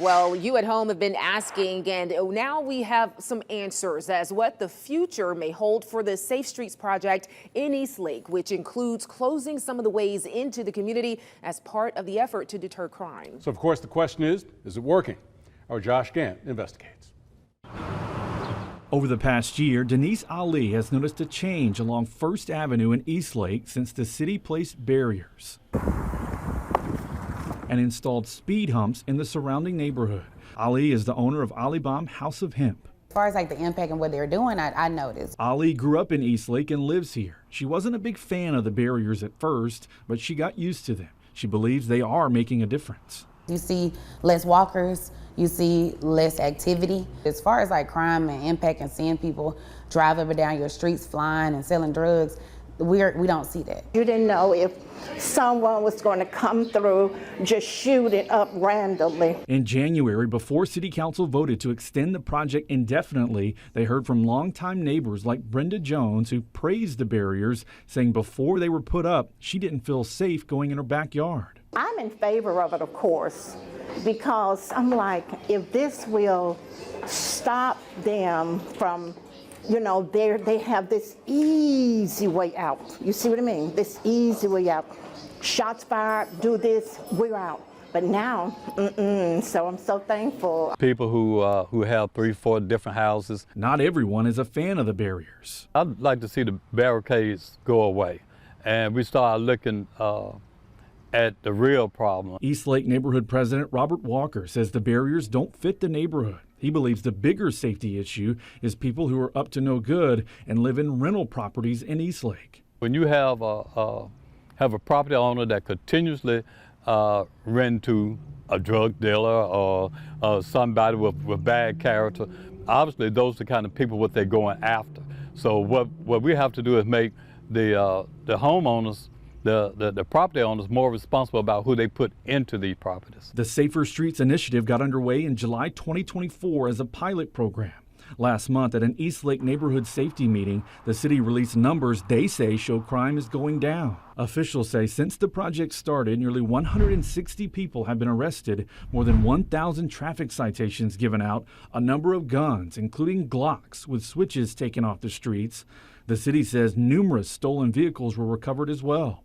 Well, you at home have been asking, and now we have some answers as what the future may hold for the Safe Streets project in Eastlake, which includes closing some of the ways into the community as part of the effort to deter crime. So, of course, the question is it working? Our Josh Gant investigates. Over the past year, Denise Ali has noticed a change along First Avenue in Eastlake since the city placed barriers and installed speed humps in the surrounding neighborhood. Ali is the owner of Ali Bomb House of Hemp. As far as like the impact and what they're doing, I noticed. Ali grew up in Eastlake and lives here. She wasn't a big fan of the barriers at first, but she got used to them. She believes they are making a difference. You see less walkers, you see less activity. As far as like crime and impact and seeing people drive up and down your streets flying and selling drugs, we don't see that. You didn't know if someone was going to come through just shooting up randomly. In January, before City Council voted to extend the project indefinitely, they heard from longtime neighbors like Brenda Jones, who praised the barriers, saying before they were put up, she didn't feel safe going in her backyard. I'm in favor of it, of course, because I'm like, if this will stop them from, you know, they have this easy way out. You see what I mean? This easy way out. Shots fired, do this, we're out. But now, so I'm so thankful. People who have 3, 4 different houses. Not everyone is a fan of the barriers. I'd like to see the barricades go away, and we start looking at the real problem. Eastlake Neighborhood President Robert Walker says the barriers don't fit the neighborhood. He believes the bigger safety issue is people who are up to no good and live in rental properties in Eastlake. When you have a property owner that continuously rent to a drug dealer or somebody with bad character, obviously those are the kind of people what they're going after. So what we have to do is make the homeowners, the property owners, more responsible about who they put into these properties. The Safer Streets initiative got underway in July 2024 as a pilot program. Last month at an Eastlake neighborhood safety meeting, the city released numbers they say show crime is going down. Officials say since the project started, nearly 160 people have been arrested, more than 1,000 traffic citations given out, a number of guns, including Glocks with switches taken off the streets. The city says numerous stolen vehicles were recovered as well.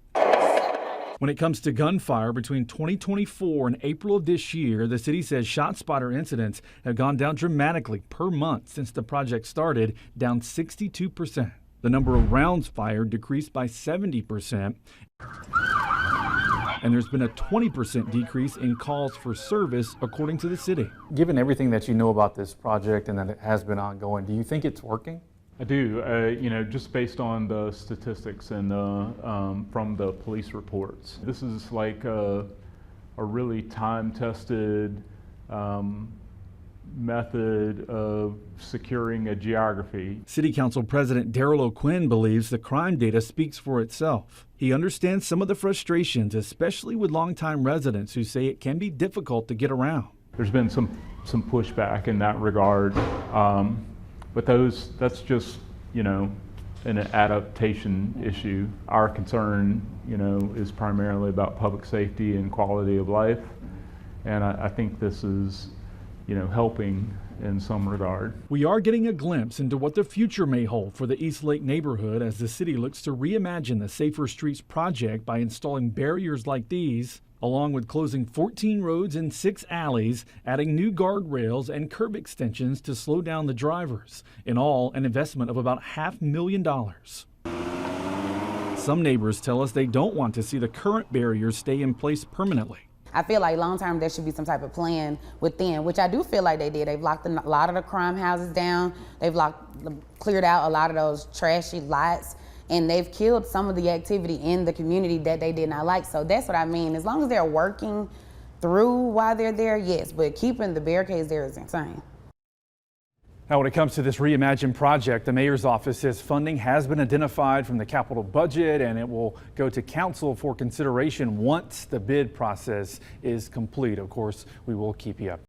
When it comes to gunfire between 2024 and April of this year, the city says ShotSpotter incidents have gone down dramatically per month since the project started, down 62%. The number of rounds fired decreased by 70%. And there's been a 20% decrease in calls for service, according to the city. Given everything that you know about this project and that it has been ongoing, do you think it's working? I do, you know, just based on the statistics and from the police reports. This is like a really time-tested method of securing a geography. City Council President Darrell O'Quinn believes the crime data speaks for itself. He understands some of the frustrations, especially with longtime residents who say it can be difficult to get around. There's been some pushback in that regard. But that's just, you know, an adaptation issue. Our concern, you know, is primarily about public safety and quality of life. And I think this is, you know, helping in some regard. We are getting a glimpse into what the future may hold for the Eastlake neighborhood as the city looks to reimagine the Safer Streets project by installing barriers like these, along with closing 14 roads and 6 alleys, adding new guardrails and curb extensions to slow down the drivers. In all, an investment of about $500,000. Some neighbors tell us they don't want to see the current barriers stay in place permanently. I feel like long term there should be some type of plan within, which I do feel like they did. They've locked a lot of the crime houses down. They've cleared out a lot of those trashy lots. And they've killed some of the activity in the community that they did not like. So that's what I mean. As long as they're working through while they're there, yes, but keeping the barricades there is insane. Now, when it comes to this reimagined project, the mayor's office says funding has been identified from the capital budget and it will go to council for consideration once the bid process is complete. Of course, we will keep you up.